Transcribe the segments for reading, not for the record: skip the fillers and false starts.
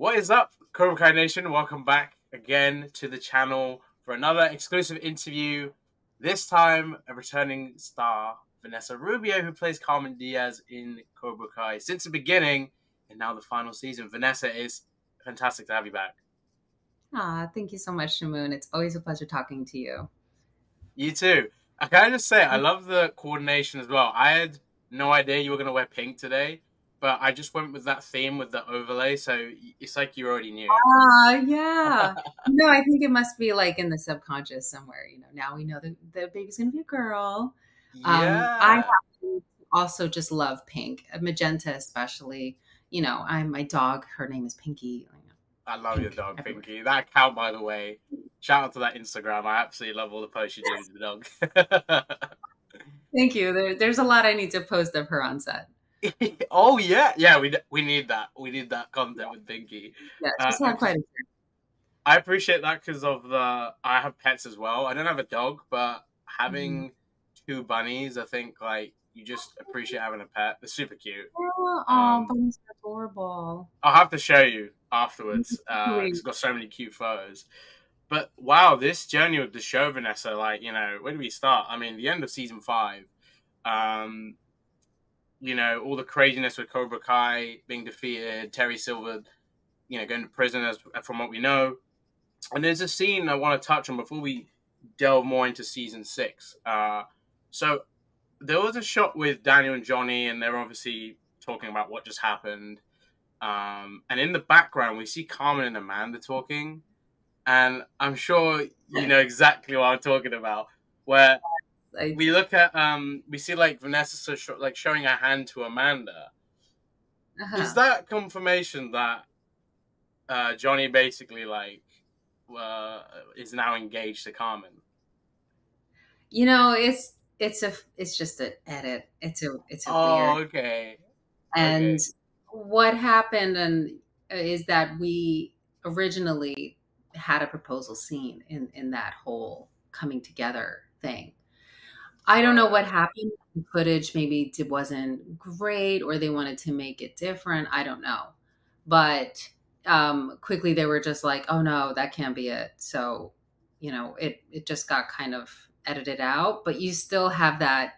What is up, Cobra Kai Nation? Welcome back again to the channel for another exclusive interview. This time, a returning star, Vanessa Rubio, who plays Carmen Diaz in Cobra Kai since the beginning and now the final season. Vanessa, it's fantastic to have you back. Thank you so much, Shamoon. It's always a pleasure talking to you. You too. I gotta just say, I love the coordination as well. I had no idea you were going to wear pink today, but I just went with that theme with the overlay, so it's like you already knew. Yeah. No, I think it must be like in the subconscious somewhere. Now we know that the baby's going to be a girl. Yeah. I also just love pink, magenta especially. My dog, her name is Pinky. I love your dog, Pinky. That account, by the way, shout out to that Instagram. I absolutely love all the posts you do with the dog. Thank you. There's a lot I need to post of her on set. Oh yeah, we need that. We need that content with Pinky. Yeah, she's had quite a few. I appreciate that because of I have pets as well. I don't have a dog, but having two bunnies, I think you just appreciate having a pet. They're super cute. Oh, bunnies are adorable. I'll have to show you afterwards. It's got so many cute photos. But wow, this journey with the show, Vanessa, where do we start? I mean, the end of season 5. All the craziness with Cobra Kai being defeated, Terry Silver, going to prison from what we know. And there's a scene I want to touch on before we delve more into season 6. So there was a shot with Daniel and Johnny, and they're obviously talking about what just happened. And in the background, we see Carmen and Amanda talking. And I'm sure you know exactly what I'm talking about. Where we look at, we see Vanessa showing her hand to Amanda. Is that confirmation that Johnny basically is now engaged to Carmen? It's just an edit. It's a weird. Okay. And what happened is that we originally had a proposal scene in that whole coming together thing. I don't know what happened. The footage maybe wasn't great, or they wanted to make it different. I don't know. But quickly they were just like, oh no, that can't be it. So, it just got kind of edited out, but you still have that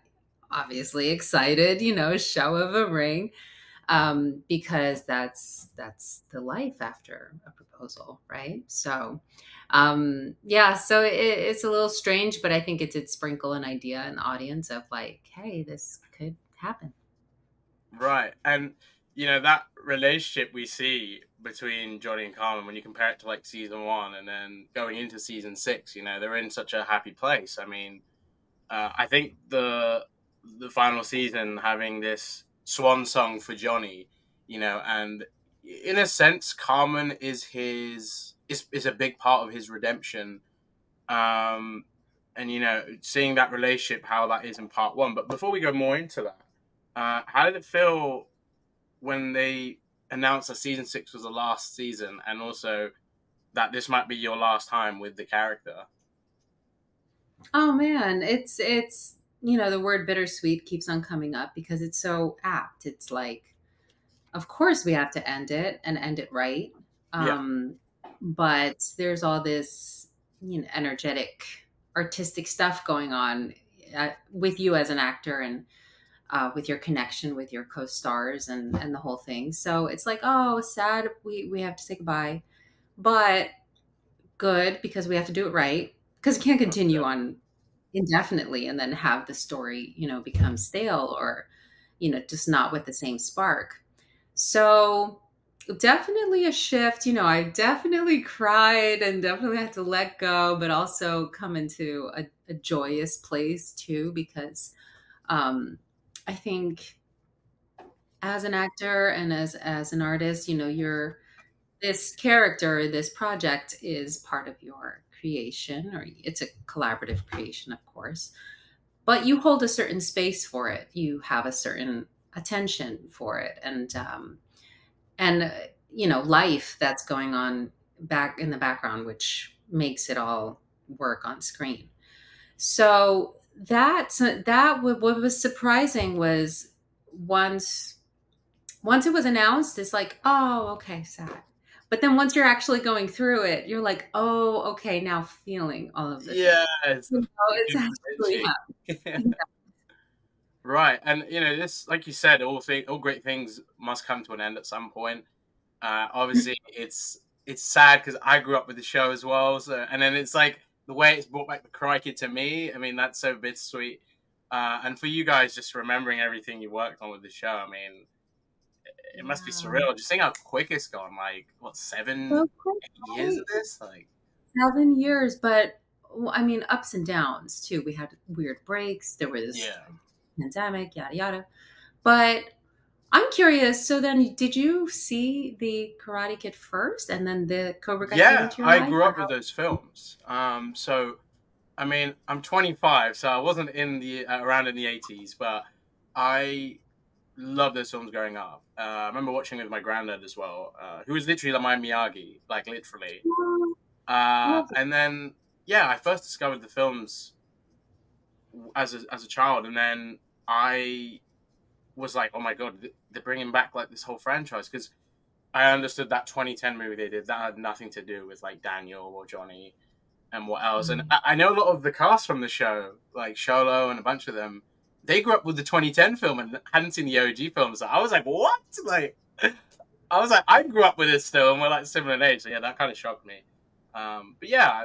obviously excited, show of a ring. Because that's the life after a proposal, right? So, so it's a little strange, but I think it did sprinkle an idea in the audience of hey, this could happen. Right. And, that relationship we see between Johnny and Carmen, when you compare it to season 1 and then going into season 6, they're in such a happy place. I mean, I think the final season having this swan song for Johnny, and in a sense, Carmen is a big part of his redemption. And seeing that relationship, how that is in part 1. But before we go more into that, how did it feel when they announced that season 6 was the last season, and also that this might be your last time with the character? Oh man, it's the word bittersweet keeps on coming up because it's so apt. It's of course we have to end it and end it right. But there's all this, energetic, artistic stuff going on with you as an actor, and with your connection with your co-stars and the whole thing. So it's oh, sad. We have to say goodbye, but good because we have to do it right, because it can't continue on indefinitely and then have the story, become stale or, just not with the same spark. So definitely a shift. I definitely cried and definitely had to let go, but also come into a joyous place too, because I think as an actor and as an artist, this character, this project is part of your creation, or it's a collaborative creation, of course, but you hold a certain space for it. You have a certain attention for it, and life that's going on back in the background, which makes it all work on screen. So what was surprising was once it was announced, it's oh, okay, sad. But then once you're actually going through it, you're like, oh, okay, now feeling all of the things. Yeah, it's You the know, it's actually happening. right. And this, like you said, all great things must come to an end at some point. Obviously, it's sad because I grew up with the show as well. So, and then it's like the way it's brought back the Crikey to me. I mean, that's so bittersweet. And for you guys, just remembering everything you worked on with the show, I mean, it must be Yeah. surreal. Just seeing how quick it's gone. Like, what, So 8 years right. of this? Like, 7 years, but I mean, ups and downs too. We had weird breaks. There was yeah. pandemic, yada yada. But I'm curious. So then, did you see the Karate Kid first, and then the Cobra Kai came Yeah, into your I life, grew or up with those films. So I mean, I'm 25, so I wasn't in the around in the 80s, but I loved those films growing up. I remember watching it with my granddad as well, who was literally like my Miyagi, like literally. how? And then, yeah, I first discovered the films as a child, and then I was like, oh my god, they're bringing back like this whole franchise, because I understood that 2010 movie they did that had nothing to do with like Daniel or Johnny and what else. And I know a lot of the cast from the show, like Sholo and a bunch of them, they grew up with the 2010 film and hadn't seen the OG film. So I was like, what? Like, I was like, I grew up with this still, and we're like similar in age. So yeah, that kind of shocked me. But yeah,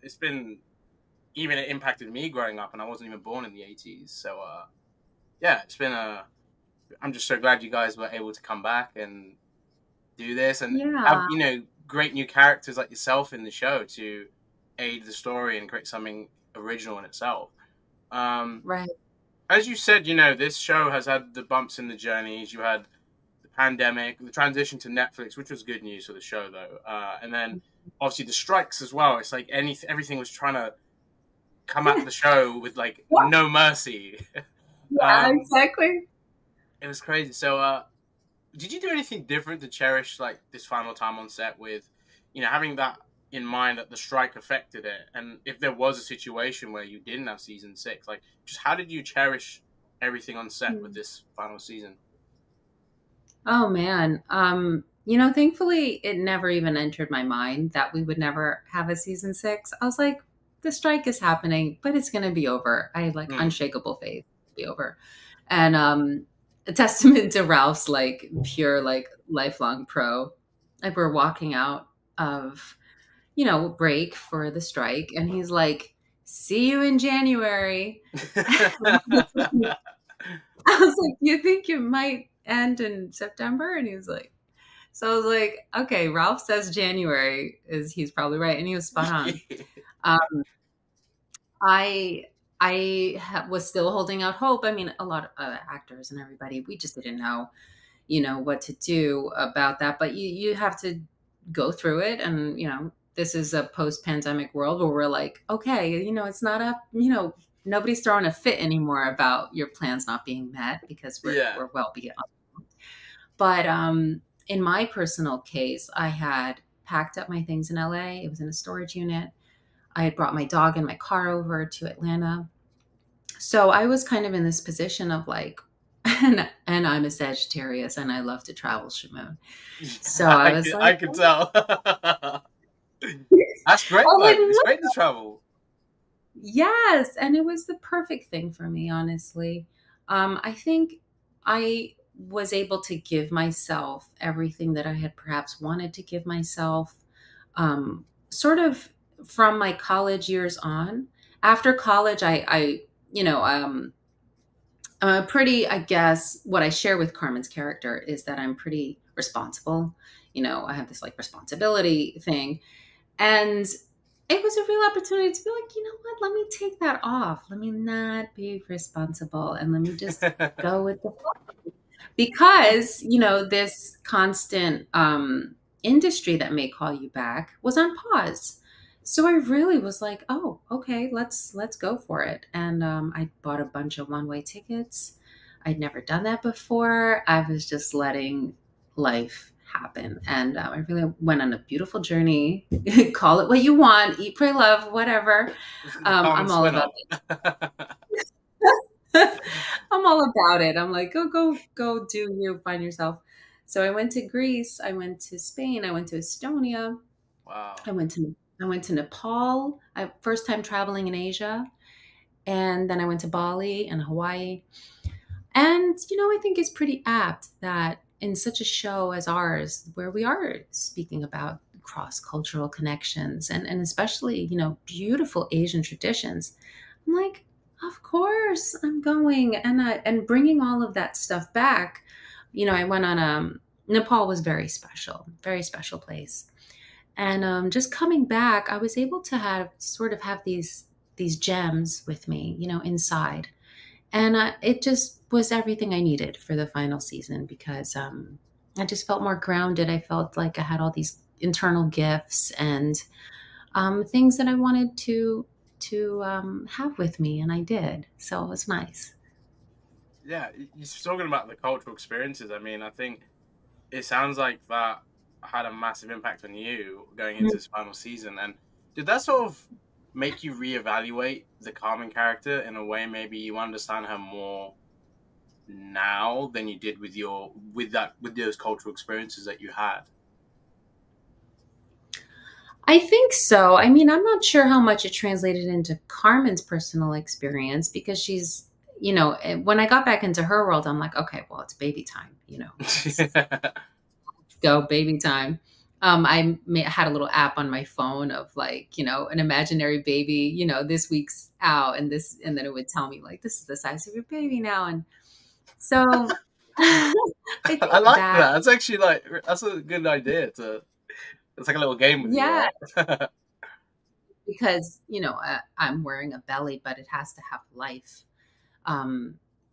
it's been, even it impacted me growing up, and I wasn't even born in the 80s. So yeah, it's been I'm just so glad you guys were able to come back and do this and have, Yeah, great new characters like yourself in the show to aid the story and create something original in itself. Um, right. as you said, this show has had the bumps in the journeys. You had the pandemic, the transition to Netflix, which was good news for the show, though. And then obviously the strikes as well. It's like everything was trying to come at the show with like no mercy. Yeah, um, exactly. it was crazy. So, did you do anything different to cherish like this final time on set with, having that in mind that the strike affected it, and if there was a situation where you didn't have season 6, like just how did you cherish everything on set with this final season? Oh man. Thankfully it never even entered my mind that we would never have a season 6. I was like, the strike is happening, but it's gonna be over. I had like Mm. unshakable faith to be over. And a testament to Ralph's like pure like lifelong pro. Like we're walking out of, break for the strike, and he's like, see you in January. I was like, you think it might end in September? And he was like, so I was like, okay, Ralph says January he's probably right. And he was spot on. Um, I, was still holding out hope. I mean, a lot of actors and everybody, we just didn't know, what to do about that. But you have to go through it. And, this is a post-pandemic world where we're like, okay, it's not nobody's throwing a fit anymore about your plans not being met, because Yeah. we're well beyond. But in my personal case, I had packed up my things in LA. It was in a storage unit. I had brought my dog and my car over to Atlanta. So I was kind of in this position of like, and I'm a Sagittarius and I love to travel, Shamoon. So I was like, I could tell. That's great, oh, though. like, It's great to travel. yes. And it was the perfect thing for me, honestly. I think I was able to give myself everything that I had perhaps wanted to give myself, sort of from my college years on. After college, I'm pretty, I guess, what I share with Carmen's character is that I'm pretty responsible. I have this like responsibility thing. And it was a real opportunity to be like, you know what? Let me take that off. Let me not be responsible and let me just go with the flow. Because, this constant industry that may call you back was on pause. So I really was like, oh, okay, let's go for it. And I bought a bunch of one-way tickets. I'd never done that before. I was just letting life happen. And I really went on a beautiful journey. Call it what you want, eat, pray, love, whatever. I'm all about it. I'm all about it. I'm like, go do you, find yourself. So I went to Greece, I went to Spain, I went to Estonia, Wow. I went to Nepal. First time traveling in Asia, and then I went to Bali and Hawaii. And I think it's pretty apt that in such a show as ours, where we are speaking about cross-cultural connections and especially, beautiful Asian traditions, I'm like, of course I'm going, and bringing all of that stuff back. I went on Nepal was very special place. And just coming back, I was able to have these gems with me, inside, and it just was everything I needed for the final season, because I just felt more grounded. I felt like I had all these internal gifts and things that I wanted to have with me, and I did. So it was nice. Yeah, you're talking about the cultural experiences. I mean, I think it sounds like that had a massive impact on you going into this final season. And did that sort of make you reevaluate the Carmen character in a way? Maybe you understand her more now than you did with those cultural experiences that you had. I think so. I mean, I'm not sure how much it translated into Carmen's personal experience, because she's, when I got back into her world, I'm like, okay, well, it's baby time, go baby time. Had a little app on my phone of like, an imaginary baby, this week's out, and then it would tell me like, this is the size of your baby now. And so I think I like that. That's actually that's a good idea it's like a little game with you, right? Because, I'm wearing a belly, but it has to have life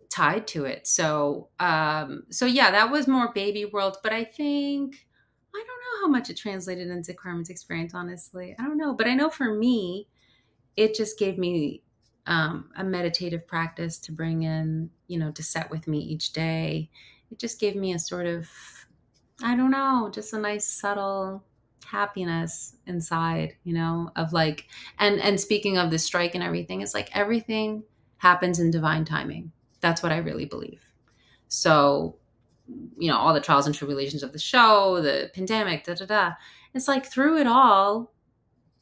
tied to it. So yeah, that was more baby world, but I think, I don't know how much it translated into Carmen's experience, honestly. I don't know, but I know for me, it just gave me a meditative practice to bring in, to set with me each day. It just gave me a sort of, I don't know, just a nice subtle happiness inside, of like, and speaking of the strike and everything, it's like everything happens in divine timing. That's what I really believe. So, all the trials and tribulations of the show, the pandemic, da da da. It's like through it all,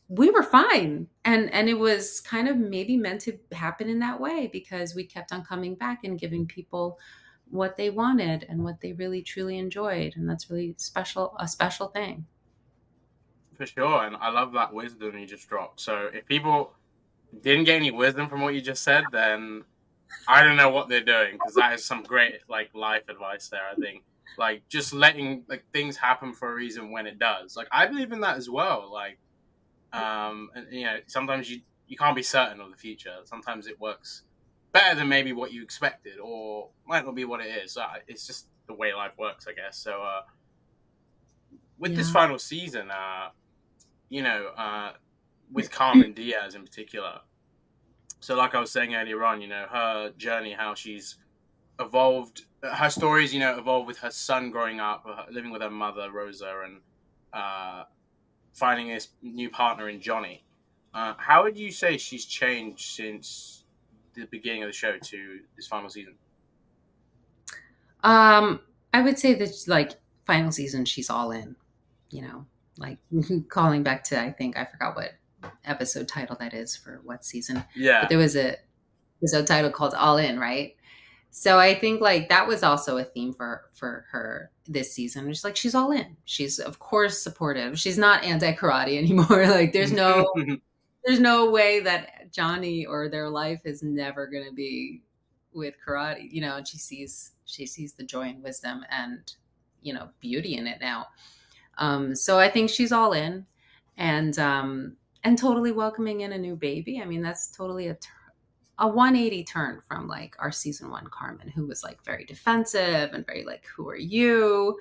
we were fine, and it was kind of maybe meant to happen in that way, because we kept on coming back and giving people what they wanted and what they really truly enjoyed, and that's really a special thing. For sure, and I love that wisdom you just dropped. So if people didn't get any wisdom from what you just said, then I don't know what they're doing, because that is some great life advice there. I think just letting things happen for a reason when it does. I believe in that as well. And sometimes you can't be certain of the future. Sometimes it works better than maybe what you expected, or might not be what it is. It's just the way life works, I guess. So with this final season, with Carmen Diaz in particular. So like I was saying earlier on, her journey, how she's evolved, her stories, evolved with her son growing up, living with her mother, Rosa, and finding this new partner in Johnny. How would you say she's changed since the beginning of the show to this final season? I would say that final season, she's all in, calling back to, I think I forgot what episode title that is for what season. Yeah. But there was a title called All In, right? So I think that was also a theme for her this season. It's she's all in. She's of course supportive. She's not anti-karate anymore. There's no way that Johnny or their life is never going to be with karate, and she sees the joy and wisdom and, beauty in it now. So I think she's all in, and totally welcoming in a new baby. I mean, that's totally a 180 turn from our season 1 Carmen, who was very defensive and very who are you,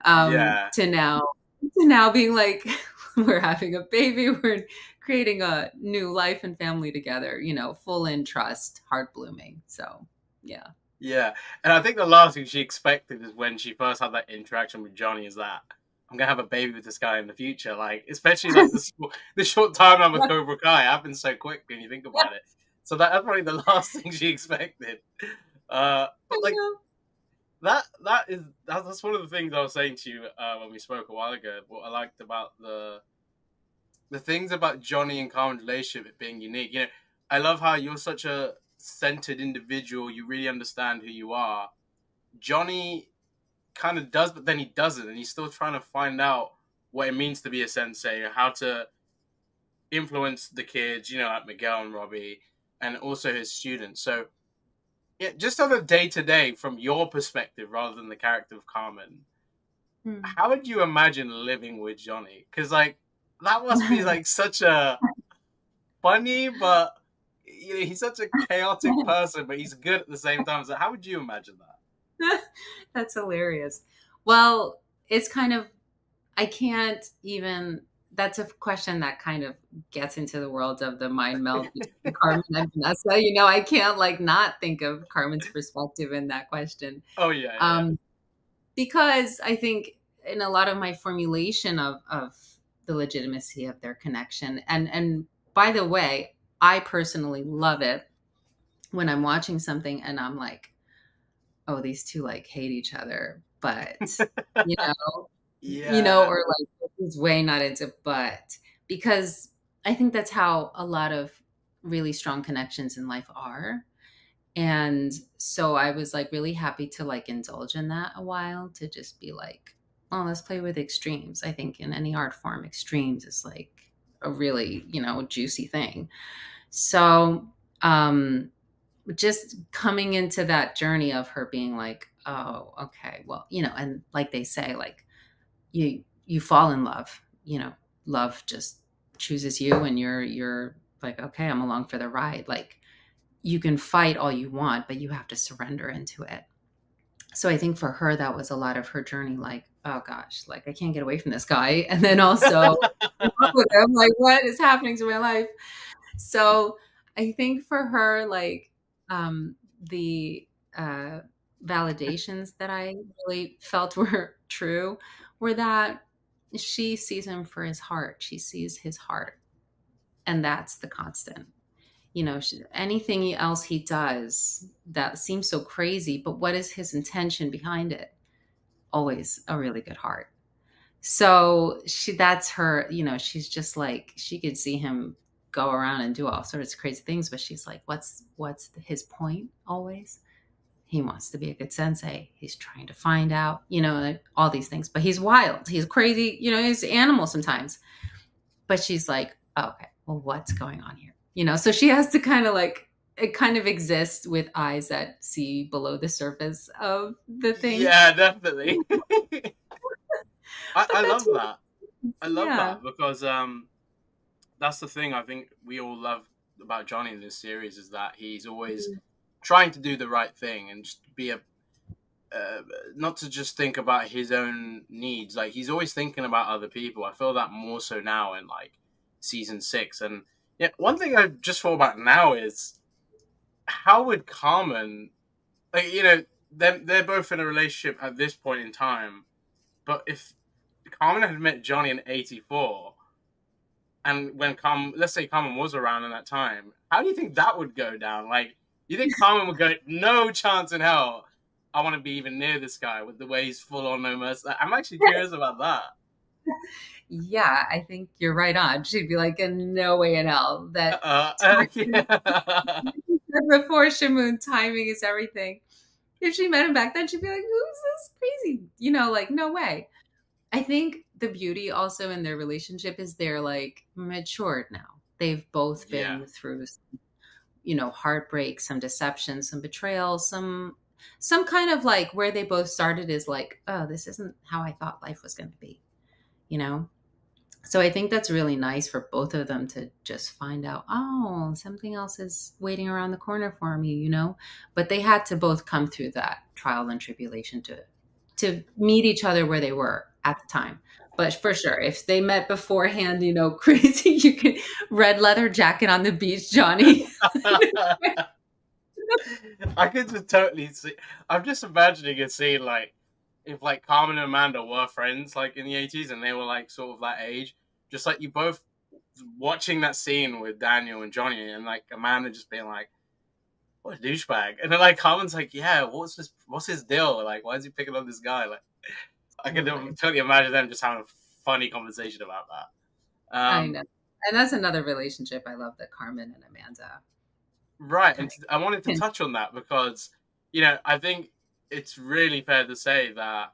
to now being we're having a baby, we're creating a new life and family together, full in trust, heart blooming. So yeah. And I think the last thing she expected is when she first had that interaction with Johnny, is that I'm gonna have a baby with this guy in the future. Especially the short timeline with Cobra Kai happens so quick when you think about it. So that's probably the last thing she expected. But that's one of the things I was saying to you when we spoke a while ago. What I liked about the things about Johnny and Carmen's relationship being unique. You know, I love how you're such a centered individual. You really understand who you are. Johnny kind of does, but then he doesn't, and he's still trying to find out what it means to be a sensei, how to influence the kids, you know, like Miguel and Robbie, and also his students. So, yeah, just on a day to day, from your perspective, rather than the character of Carmen, how would you imagine living with Johnny? Because like that must be like such a funny, but you know, he's such a chaotic person, but he's good at the same time. So, how would you imagine that? That's hilarious. Well, it's kind of, I can't even, that's a question that kind of gets into the world of the mind meld between Carmen and Vanessa. You know, I can't like not think of Carmen's perspective in that question. Oh yeah. Because I think in a lot of my formulation of the legitimacy of their connection, and by the way, I personally love it when I'm watching something and I'm like, oh, these two like hate each other, but you know, you know, or like he's way not into, but because I think that's how a lot of really strong connections in life are. And so I was like really happy to like indulge in that a while, to just be like, oh, let's play with extremes. I think in any art form, extremes is like a really, you know, juicy thing. So just coming into that journey of her being like, oh, okay, well, you know, and like they say, like you fall in love, you know, love just chooses you, and you're like, okay, I'm along for the ride. Like you can fight all you want, but you have to surrender into it. So I think for her, that was a lot of her journey. Like, oh gosh, like I can't get away from this guy. And then also with him, like, what is happening to my life? So I think for her, like, the validations that I really felt were true were that she sees him for his heart. She sees his heart. And that's the constant. You know, anything else he does that seems so crazy, but what is his intention behind it? Always a really good heart. So that's her, you know, she's just like, she could see him go around and do all sorts of crazy things, but she's like, what's his point always? He wants to be a good sensei. He's trying to find out, you know, like, all these things, but he's wild. He's crazy, you know, he's an animal sometimes. But she's like, oh, okay, well, what's going on here? You know, so she has to kind of like, it kind of exists with eyes that see below the surface of the thing. Yeah, definitely. I love that. I love that because that's the thing I think we all love about Johnny in this series, is that he's always trying to do the right thing and just be not to just think about his own needs. Like he's always thinking about other people. I feel that more so now in like season 6. And yeah, one thing I just thought about now is how would Carmen, like, you know, they're both in a relationship at this point in time, but if Carmen had met Johnny in '84, and when let's say Carmen was around in that time, how do you think that would go down? Like, you think Carmen would go, no chance in hell I want to be even near this guy with the way he's full on no mercy? I'm actually curious about that. Yeah, I think you're right on. She'd be like, in no way in hell. That before Shamoon, timing is everything. If she met him back then, she'd be like, who's this crazy? You know, like, no way. I think the beauty also in their relationship is they're like matured now. They've both been through, you know, heartbreak, some deception, some betrayal, some kind of like where they both started is like, oh, this isn't how I thought life was going to be, you know? So I think that's really nice for both of them to just find out, oh, something else is waiting around the corner for me, you know? But they had to both come through that trial and tribulation to meet each other where they were at the time. But for sure, if they met beforehand, you know, crazy, you could red leather jacket on the beach, Johnny. I could just totally see. I'm just imagining a scene like if like Carmen and Amanda were friends like in the 80s and they were like sort of that age, just like you both watching that scene with Daniel and Johnny, and like Amanda just being like, what a douchebag. And then like Carmen's like, yeah, what's his deal? Like, why is he picking on this guy? Like, I can totally imagine them just having a funny conversation about that. I know. And that's another relationship I love, that Carmen and Amanda. Right. And I wanted to touch on that because, you know, I think it's really fair to say that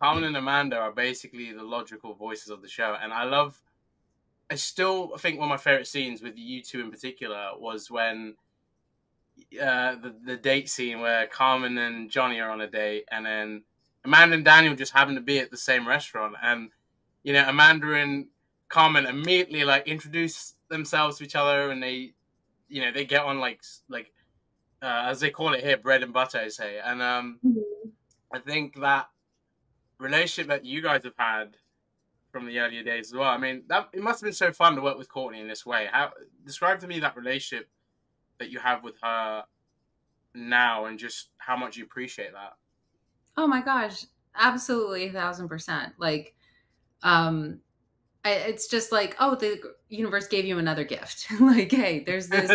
Carmen and Amanda are basically the logical voices of the show. And I still think one of my favorite scenes with you two in particular was when the date scene where Carmen and Johnny are on a date, and then Amanda and Daniel just happen to be at the same restaurant, and you know, Amanda and Carmen immediately like introduce themselves to each other, and they, you know, they get on like as they call it here, bread and butter, I say. And I think that relationship that you guys have had from the earlier days as well. I mean, that it must have been so fun to work with Courtney in this way. How describe to me that relationship that you have with her now, and just how much you appreciate that. Oh my gosh, absolutely 1,000%. Like, it's just like, oh, the universe gave you another gift. Like, hey, there's this,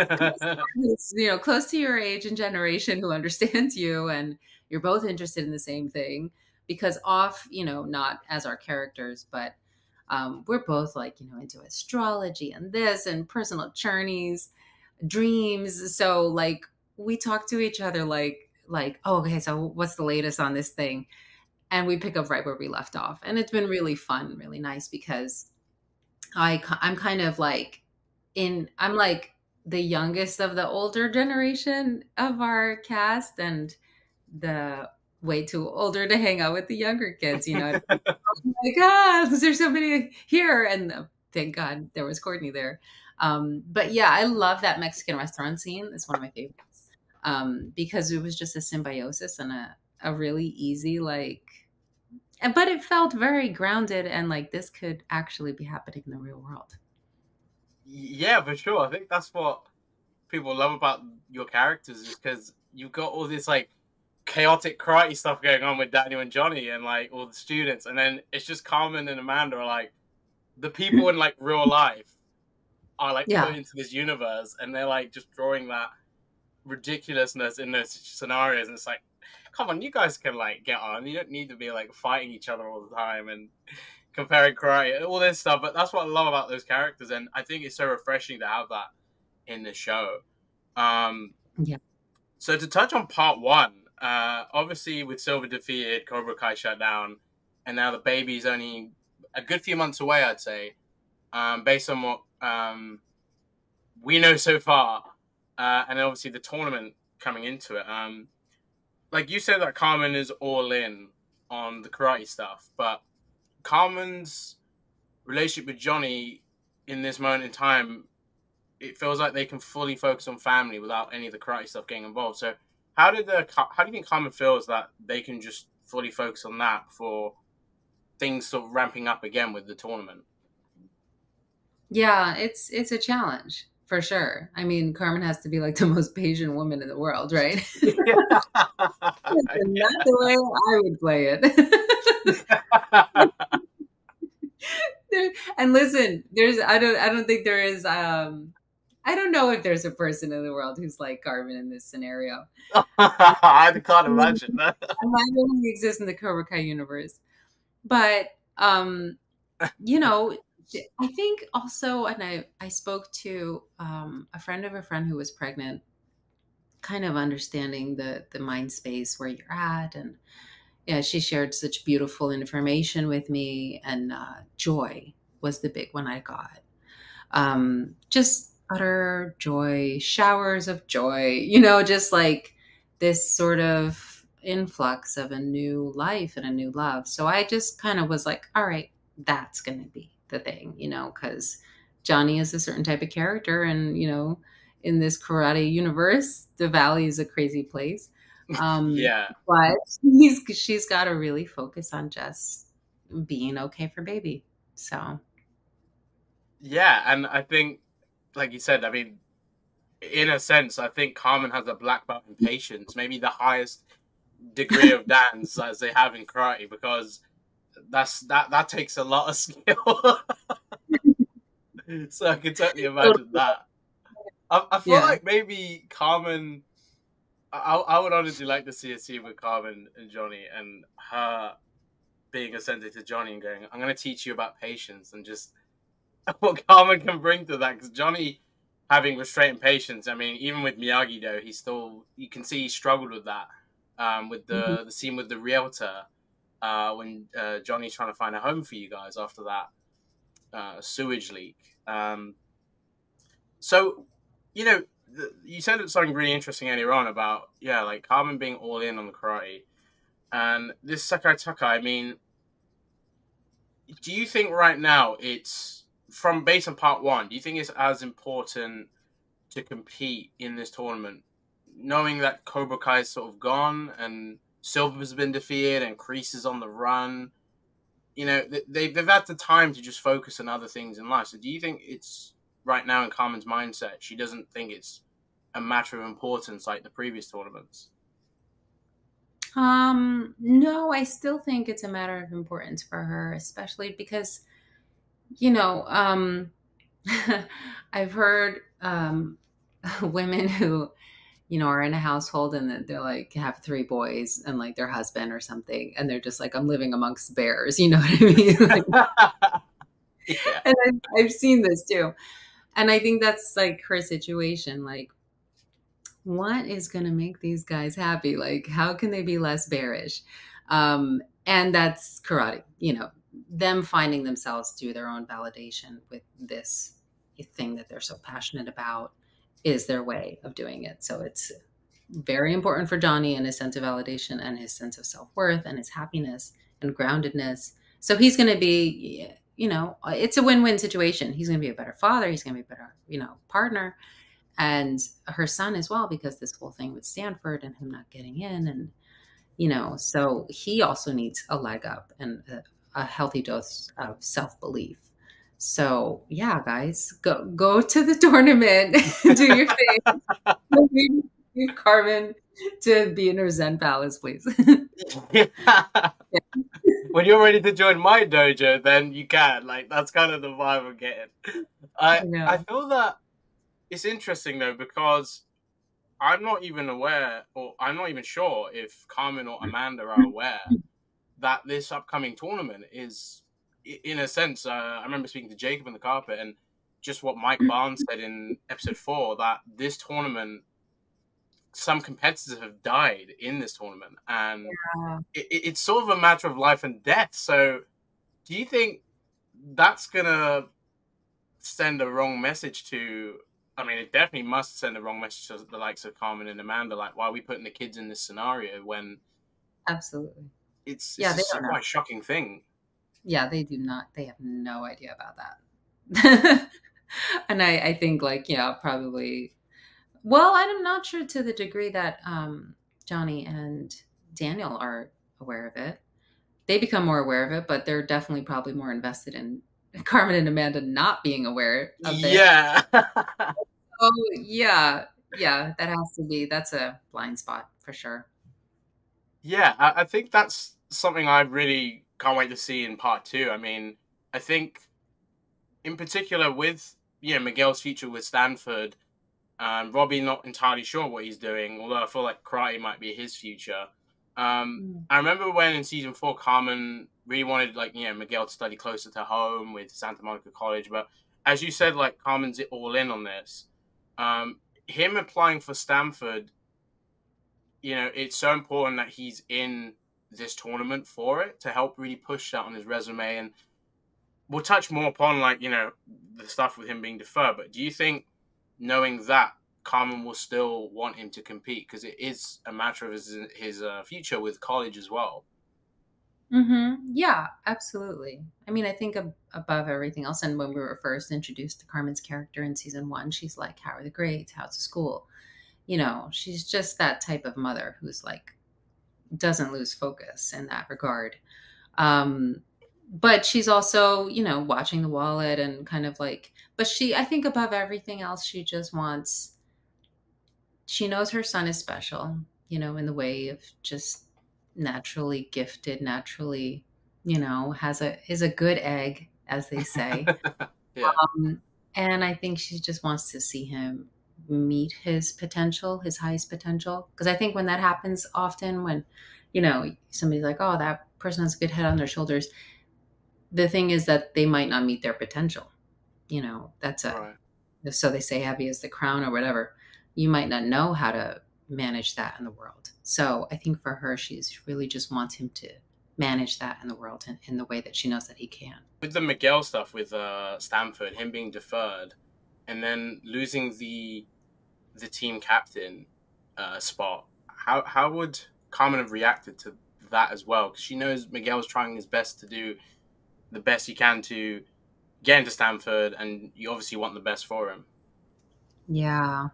you know, close to your age and generation who understands you, and you're both interested in the same thing. Because you know, not as our characters, but we're both like, you know, into astrology and this and personal journeys, dreams. So like we talk to each other like, oh, okay, so what's the latest on this thing? And we pick up right where we left off. And it's been really fun, really nice, because I'm kind of like I'm like the youngest of the older generation of our cast, and the way too older to hang out with the younger kids, you know. Like, there's so many here, and thank God there was Courtney there. But yeah, I love that Mexican restaurant scene. It's one of my favorites, because it was just a symbiosis and a really easy, like, but it felt very grounded, and like this could actually be happening in the real world. Yeah, for sure. I think that's what people love about your characters, is because you've got all this like chaotic karate stuff going on with Daniel and Johnny and like all the students, and then it's just Carmen and Amanda are like the people in like real life are like put into this universe, and they're like just drawing that ridiculousness in those scenarios, and it's like, come on, you guys can like get on. You don't need to be like fighting each other all the time and comparing karate and all this stuff. But that's what I love about those characters, and I think it's so refreshing to have that in the show. So to touch on part one, obviously with Silver defeated, Cobra Kai shut down, and now the baby's only a good few months away, I'd say, based on what we know so far, and obviously the tournament coming into it. Like you said, that Carmen is all in on the karate stuff, but Carmen's relationship with Johnny in this moment in time, it feels like they can fully focus on family without any of the karate stuff getting involved. So how do you think Carmen feels that they can just fully focus on that before things sort of ramping up again with the tournament? Yeah, it's a challenge for sure. I mean, Carmen has to be like the most patient woman in the world, right? Yeah. Not the way I would play it. And listen, I don't think there is I don't know if there's a person in the world who's like Carmen in this scenario. I can't imagine that. I might only exist in the Cobra Kai universe. But you know, I think also, and I spoke to a friend of a friend who was pregnant, kind of understanding the mind space where you're at, and yeah, she shared such beautiful information with me, and joy was the big one I got. Just utter joy, showers of joy, you know, just like this sort of influx of a new life and a new love. So I just kind of was like, all right, that's going to be the thing, you know, because Johnny is a certain type of character, and, you know, in this karate universe, the Valley is a crazy place. Yeah. But she's got to really focus on just being okay for baby. So. Yeah, and I think, like you said, I mean, in a sense, I think Carmen has a black belt in patience, maybe the highest degree of dance as they have in karate, because that takes a lot of skill. So I can totally imagine that. I feel like maybe Carmen I would honestly like to see a scene with Carmen and Johnny, and her being authentic to Johnny and going, "I'm going to teach you about patience," and just what Carmen can bring to that. Because Johnny having restraint and patience, I mean, even with Miyagi though, he still, you can see he struggled with that. With Mhm. the scene with the realtor, when Johnny's trying to find a home for you guys after that sewage leak. So, you know, you said something really interesting earlier on about, yeah, like Carmen being all in on the karate. And this Sakai Takai, I mean, do you think right now it's, from based on part one, do you think it's as important to compete in this tournament, knowing that Cobra Kai is sort of gone and Silver's been defeated and Kreese is on the run? You know, they've had the time to just focus on other things in life. So do you think it's right now in Carmen's mindset, she doesn't think it's a matter of importance like the previous tournaments? No, I still think it's a matter of importance for her, especially because, you know, I've heard women who, are in a household and they're like have three boys and like their husband or something, and they're just like, I'm living amongst bears, you know what I mean? Like, Yeah. and I've seen this too. And I think that's like her situation. Like, what is going to make these guys happy? Like, how can they be less bearish? And that's karate, them finding themselves through their own validation with this thing that they're so passionate about is their way of doing it. So it's very important for Johnny and his sense of validation and his sense of self-worth and his happiness and groundedness. So he's going to be, it's a win-win situation. He's going to be a better father. He's going to be a better, partner, and her son as well, because this whole thing with Stanford and him not getting in. And, so he also needs a leg up and a healthy dose of self-belief. So yeah, guys, go to the tournament, do your thing. Leave Carmen to be in her Zen palace, please. Yeah. When you're ready to join my dojo, then you can. Like, that's kind of the vibe I'm getting. I feel that it's interesting though, because I'm not even aware, or I'm not even sure if Carmen or Amanda are aware that this upcoming tournament is, in a sense, I remember speaking to Jacob on the carpet, and just what Mike Barnes said in episode 4, that this tournament, some competitors have died in this tournament, and it's sort of a matter of life and death. So do you think that's going to send a wrong message to, I mean, it definitely must send a wrong message to the likes of Carmen and Amanda, like, why are we putting the kids in this scenario when absolutely, it's they don't know. quite a shocking thing. Yeah, they do not. They have no idea about that. And I think, like, probably. Well, I'm not sure to the degree that Johnny and Daniel are aware of it. They become more aware of it, but they're definitely probably more invested in Carmen and Amanda not being aware of it. Yeah. Oh, yeah. Yeah, that's a blind spot for sure. Yeah, I think that's something I really can't wait to see in part 2. I mean, I think in particular with, Miguel's future with Stanford, Robbie not entirely sure what he's doing, although I feel like karate might be his future. I remember when in season 4, Carmen really wanted, like, Miguel to study closer to home with Santa Monica College, but as you said, like, Carmen's all in on this. Him applying for Stanford, it's so important that he's in this tournament for it to help really push that on his resume. And we'll touch more upon, like, the stuff with him being deferred. But do you think, knowing that, Carmen will still want him to compete, because it is a matter of his future with college as well? Yeah, absolutely. I mean, I think above everything else, and when we were first introduced to Carmen's character in season 1, she's like, how are the grades? How's the school? She's just that type of mother who's like, doesn't lose focus in that regard. But she's also, watching the wallet and kind of like, but I think above everything else, she knows her son is special, in the way of just naturally gifted, naturally, is a good egg, as they say. Yeah. And I think she just wants to see him meet his potential, his highest potential. Because I think when that happens often, when, you know, somebody's like, oh, that person has a good head on their shoulders, the thing is that they might not meet their potential. You know, that's Right. so they say heavy is the crown or whatever. You might not know how to manage that in the world. So I think for her, she's really just wants him to manage that in the world in the way that she knows that he can. With the Miguel stuff with Stanford, him being deferred, and then losing the team captain spot, how would Carmen have reacted to that as well? Because she knows Miguel's trying his best to do the best he can to get into Stanford, and you obviously want the best for him. Yeah.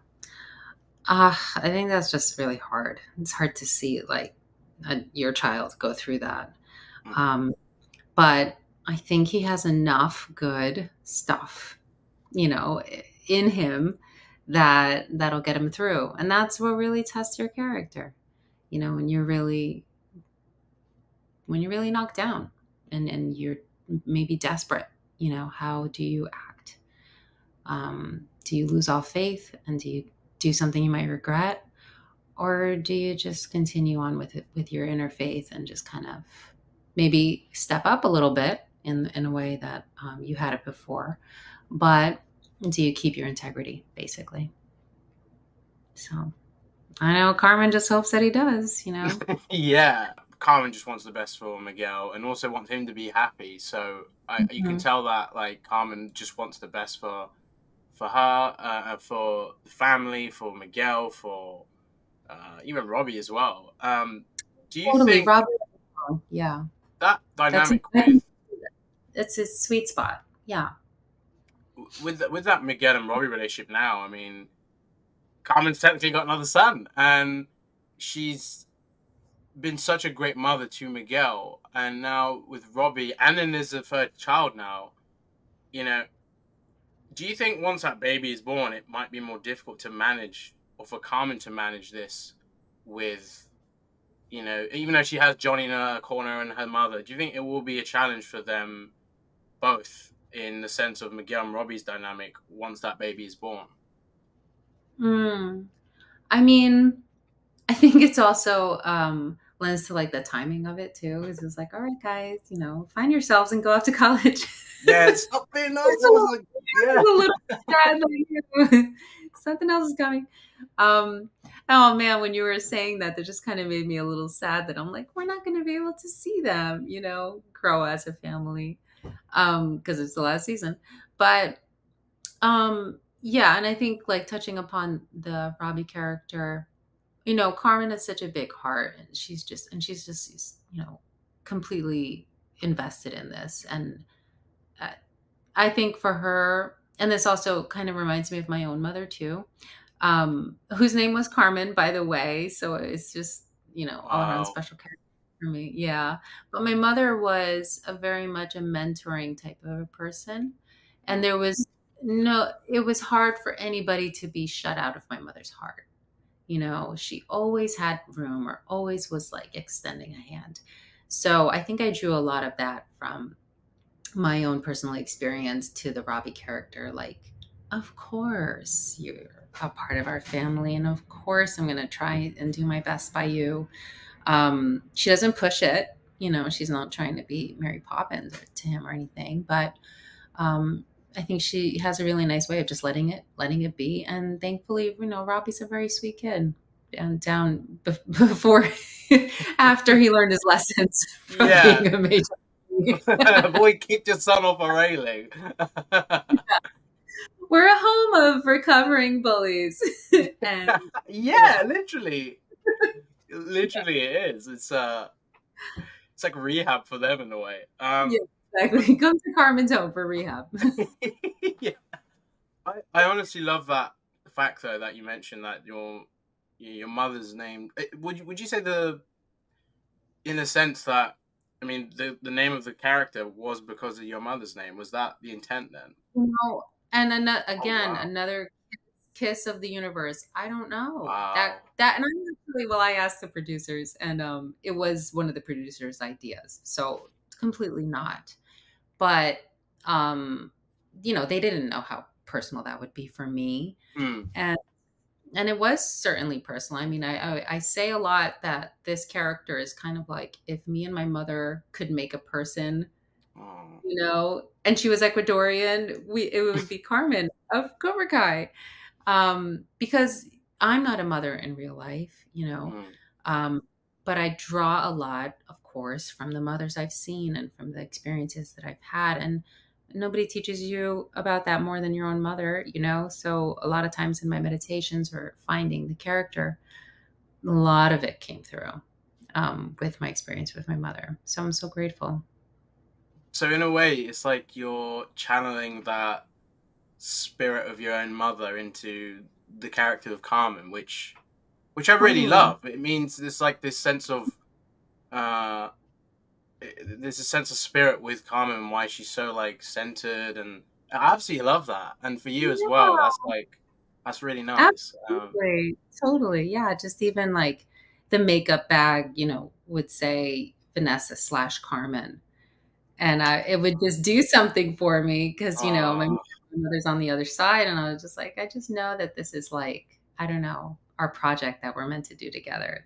I think that's just really hard. It's hard to see like your child go through that. But I think he has enough good stuff, you know, in him that'll get him through. And that's what really tests your character. You know, when you're really knocked down and you're maybe desperate, you know, how do you act? Do you lose all faith and do you do something you might regret? Or do you just continue on with it, with your inner faith, and just kind of maybe step up a little bit in a way that you had it before? But do you keep your integrity, basically? So I know Carmen just hopes that he does, you know? Yeah. Carmen just wants the best for Miguel and also wants him to be happy. So you can tell that like Carmen just wants the best for her, for the family, for Miguel, for even Robbie as well. Do you think Robbie, yeah, that dynamic with it's his sweet spot? Yeah. With that Miguel and Robbie relationship now, I mean, Carmen's technically got another son, and she's been such a great mother to Miguel, and now with Robbie, and then there's a third child now. You know, do you think once that baby is born, it might be more difficult to manage, or for Carmen to manage this with, you know, even though she has Johnny in her corner and her mother, do you think it will be a challenge for them both in the sense of Miguel and Robbie's dynamic once that baby is born? I mean, I think it's also lends to like the timing of it too. It's just like, all right, guys, you know, find yourselves and go off to college. Yeah, stop being assholes. Like, yeah. A little sad, like, something else is coming. Oh man, when you were saying that, that just kind of made me a little sad that I'm like, we're not going to be able to see them, you know, grow as a family, because it's the last season. But yeah, and I think like touching upon the Robbie character, you know, Carmen has such a big heart, and she's just you know, completely invested in this. And I think for her, and this also kind of reminds me of my own mother too, whose name was Carmen, by the way. So it's just, you know, all around special character for me. Yeah. But my mother was a very much a mentoring type of a person. And there was it was hard for anybody to be shut out of my mother's heart. You know, she always had room, or always was like extending a hand. So I think I drew a lot of that from my own personal experience to the Robbie character. Like, of course, you're a part of our family, and of course, I'm going to try and do my best by you. She doesn't push it. You know, she's not trying to be Mary Poppins to him or anything, but I think she has a really nice way of just letting it be. And thankfully, you know, Robbie's a very sweet kid. And down before, after he learned his lessons from being a major. Boy, keep your son off a railing. We're a home of recovering bullies. And yeah, literally. Literally it is. It's like rehab for them in a way. Yeah, exactly. Come to Carmen's home for rehab. Yeah. I honestly love that fact though that you mentioned that your mother's name. Would you say in a sense that, I mean, the name of the character was because of your mother's name? Was that the intent then? No. And another kiss of the universe. I don't know. Wow. That and I asked the producers, and it was one of the producers' ideas. So completely not. But you know, they didn't know how personal that would be for me. And And it was certainly personal. I mean, I say a lot that this character is kind of like if me and my mother could make a person, Oh. and she was Ecuadorian, it would be Carmen of Cobra Kai. Because I'm not a mother in real life, Mm. um, but I draw a lot, of course, from the mothers I've seen and from the experiences that I've had. And nobody teaches you about that more than your own mother, So a lot of times in my meditations or finding the character, a lot of it came through with my experience with my mother. So I'm so grateful. So in a way, it's like you're channeling that spirit of your own mother into the character of Carmen, which I really Totally. love. It means there's like this sense of uh there's a sense of spirit with Carmen and why she's so like centered, and I absolutely love that. And for you as well, Yeah. that's really nice. Absolutely. Totally. Yeah. Just even like the makeup bag, would say Vanessa slash Carmen. And it would just do something for me because, my Oh, mother's on the other side. And I was just like, I just know that this is like, I don't know, our project that we're meant to do together.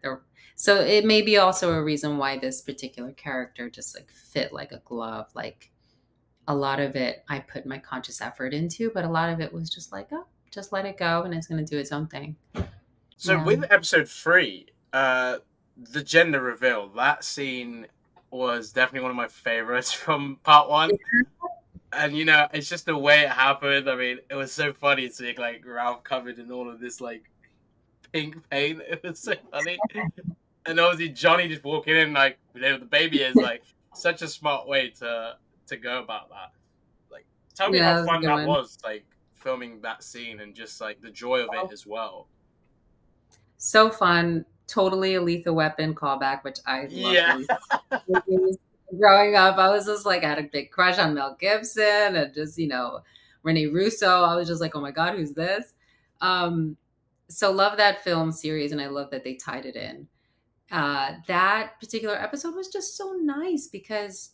So it may be also a reason why this particular character just like fit like a glove. Like a lot of it I put my conscious effort into, but a lot of it was just like, oh, just let it go and it's going to do its own thing. so Yeah. with episode 3, the gender reveal, that scene was definitely one of my favorites from part 1. And it's just the way it happened. I mean, it was so funny seeing like Ralph covered in all of this like pink paint. It was so funny. And obviously Johnny just walking in like the baby is like such a smart way to go about that. Like, tell me how Yeah, that was a fun good that one. was, like filming that scene and just like the joy of it Oh, as well. so fun. Totally a Lethal Weapon callback, which I loved the Yeah. Lethal movies. Growing up, I was just like, I had a big crush on Mel Gibson and just, Rene Russo. I was just like, oh my God, who's this? Um, so love that film series and I love that they tied it in. That particular episode was just so nice because,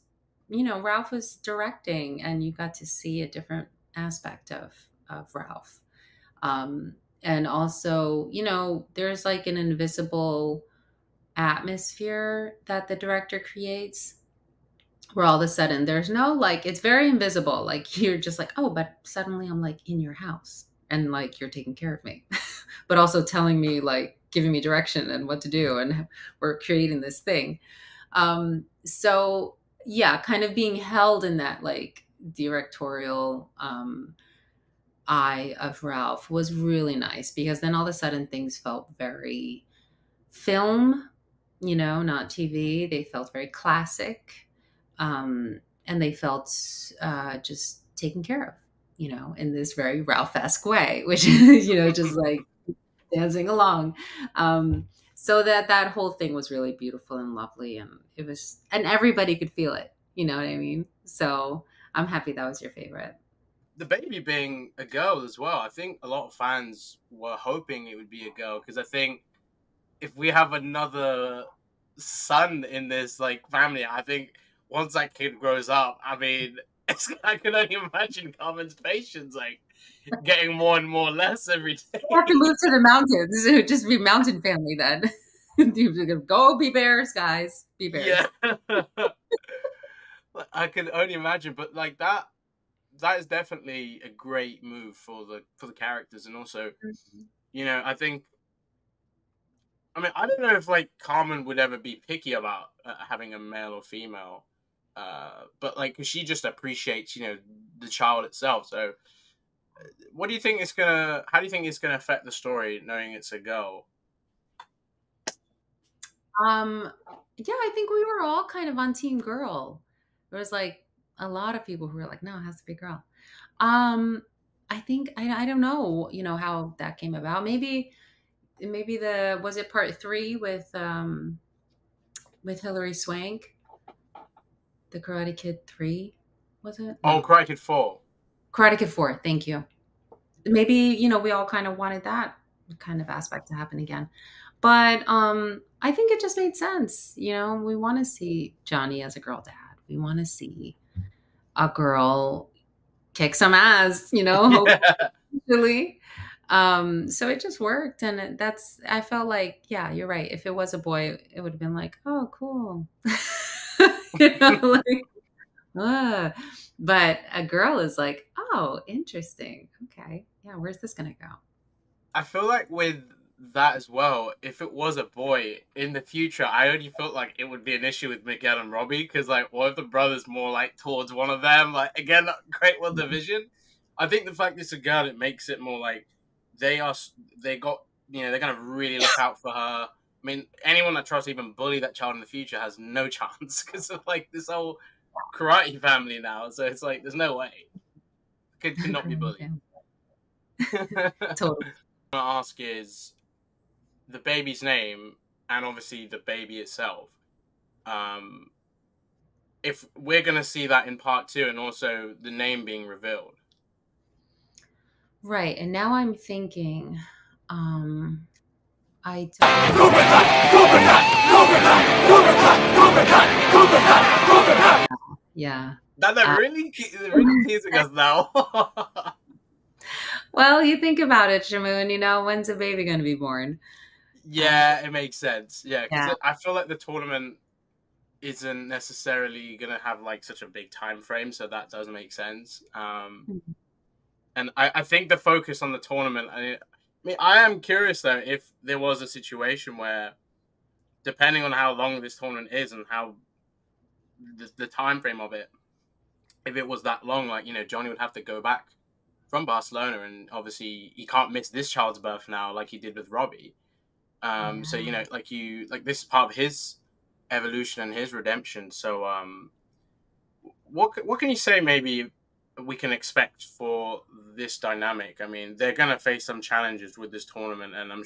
Ralph was directing and you got to see a different aspect of Ralph. Um, and also, there's like an invisible atmosphere that the director creates where all of a sudden there's no like, it's very invisible. Like you're just like, oh, but suddenly I'm like in your house and like you're taking care of me, but also telling me, like, giving me direction and what to do. And we're creating this thing. So yeah, kind of being held in that like directorial eye of Ralph was really nice because then all of a sudden things felt very film, not TV. They felt very classic. And they felt just taken care of, in this very Ralph-esque way, which is, just like dancing along. So that whole thing was really beautiful and lovely. And and everybody could feel it. You know what I mean? So I'm happy that was your favorite. The baby being a girl as well. I think a lot of fans were hoping it would be a girl because I think if we have another son in this like family, I think once that kid grows up, I mean, I can only imagine Carmen's patience like getting more and more less every We have to day. move to the mountains. It would just be mountain family then. Go be bears, guys. Be Yeah, bears. I can only imagine, but like that is definitely a great move for the characters, and also I think I don't know if like Carmen would ever be picky about having a male or female, but like 'cause she just appreciates the child itself. So, what do you think it's gonna? How do you think it's gonna affect the story knowing it's a girl? Um, yeah, I think we were all kind of on team girl. There was like a lot of people who were like, no, it has to be a girl. Um, I think I don't know, how that came about. Maybe was it part 3 with Hilary Swank, the Karate Kid 3, was it? Oh, No. Karate Kid 4. Karate Kid 4, thank you. Maybe, we all kind of wanted that kind of aspect to happen again. But I think it just made sense. We want to see Johnny as a girl dad. We want to see a girl kick some ass, Yeah. hopefully. So it just worked, and I felt like, yeah, you're right. If it was a boy, it would have been like, oh, cool. Like, but a girl is like, oh, interesting. Okay, yeah, where's this gonna go? I feel like with that as well, if it was a boy in the future, I only felt like it would be an issue with Miguel and Robbie, because like one of the brothers more like towards one of them. Like again, Great World Division. I think the fact it's a girl, it makes it more like they got, they're gonna really look out for her. I mean, anyone that tries to even bully that child in the future has no chance because of like this whole karate family now. So it's like there's no way kid cannot be bullied. Totally. What I want to ask is the baby's name and obviously the baby itself. If we're gonna see that in part 2, and also the name being revealed. Right, and now I'm thinking, I yeah. They're really teasing us now. Well, you think about it, Shamoon, when's a baby going to be born? Yeah, it makes sense. Yeah, because I feel like the tournament isn't necessarily going to have like such a big time frame, so that does make sense. And I think the focus on the tournament, I mean, I am curious though if there was a situation where, depending on how long this tournament is and how the time frame of it, if it was that long, like, Johnny would have to go back from Barcelona, and obviously he can't miss this child's birth now like he did with Robbie. So like this is part of his evolution and his redemption. So what can you say maybe we can expect for this dynamic? I mean, they're gonna face some challenges with this tournament, and I'm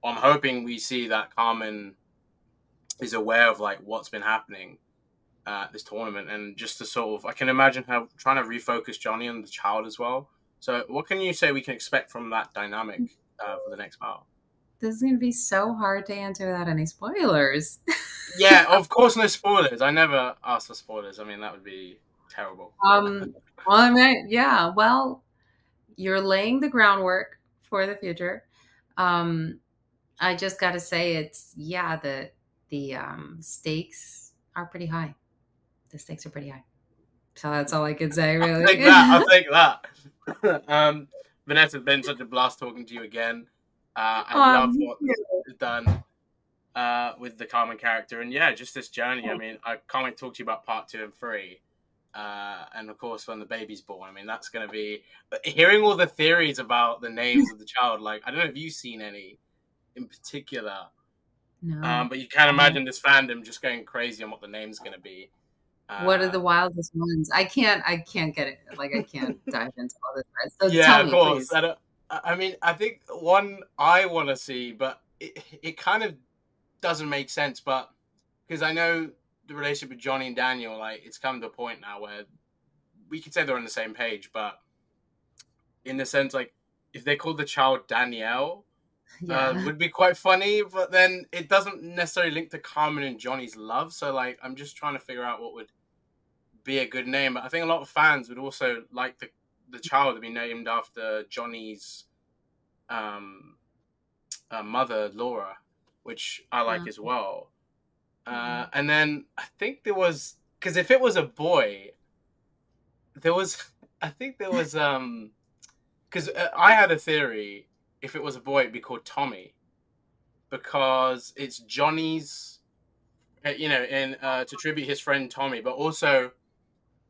hoping we see that Carmen is aware of like what's been happening at this tournament, and just to sort of, I can imagine how trying to refocus Johnny on the child as well. So what can you say we can expect from that dynamic for the next part? This is going to be so hard to answer without any spoilers. Yeah, of course, no spoilers. I never ask for spoilers. I mean, that would be terrible. Well, you're laying the groundwork for the future. I just got to say the stakes are pretty high. The stakes are pretty high. So that's all I can say, really. I'll take that. Vanessa, it's been such a blast talking to you again. I love what is done with the Carmen character, and yeah, just this journey. I mean, I can't wait to talk to you about part 2 and 3. And of course, when the baby's born, I mean, that's going to be hearing all the theories about the names of the child. Like, I don't know if you've seen any in particular, no. But you can't imagine this fandom just going crazy on what the name's going to be. What are the wildest ones? I can't get it. Like, I can't dive into all this. So yeah, tell me, of course. please. I mean, I think one I want to see, but it kind of doesn't make sense. But because I know the relationship with Johnny and Daniel, like, it's come to a point now where we could say they're on the same page, but in the sense, like, if they called the child Danielle, would be quite funny, but then it doesn't necessarily link to Carmen and Johnny's love. So, like, I'm just trying to figure out what would be a good name. But I think a lot of fans would also like the child to be named after Johnny's mother, Laura, which I like as well. And then I think there was, because if it was a boy, because I had a theory, if it was a boy, it'd be called Tommy, because it's Johnny's, to tribute his friend Tommy, but also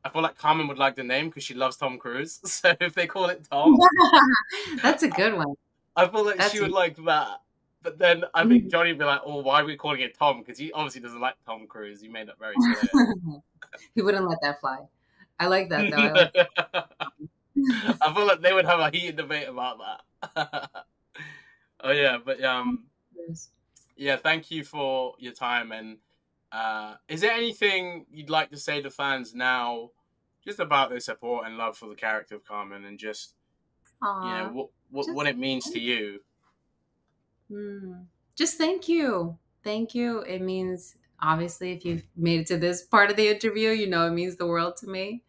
I feel like Carmen would like the name because she loves Tom Cruise. So if they call it Tom, that's a good one. I feel like she would like that. But then I think Johnny would be like, "Oh, why are we calling it Tom?" Because he obviously doesn't like Tom Cruise. He made that very clear. He wouldn't let that fly. I like that though. I feel like they would have a heated debate about that. Oh yeah, but yeah. Thank you for your time. And is there anything you'd like to say to fans now, just about their support and love for the character of Carmen, and just what it means to you? Just thank you. It means, obviously, if you've made it to this part of the interview, it means the world to me.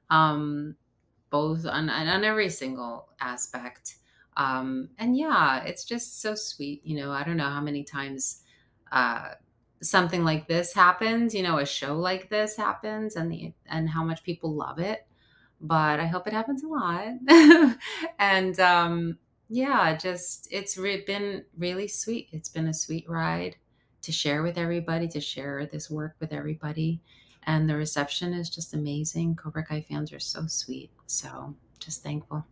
Both on every single aspect. And yeah, it's just so sweet. You know, I don't know how many times uh, something like this happens, you know, a show like this happens, and how much people love it. But I hope it happens a lot. And yeah, just been really sweet. It's been a sweet ride to share with everybody, to share this work with everybody. And the reception is just amazing. Cobra Kai fans are so sweet. So just thankful.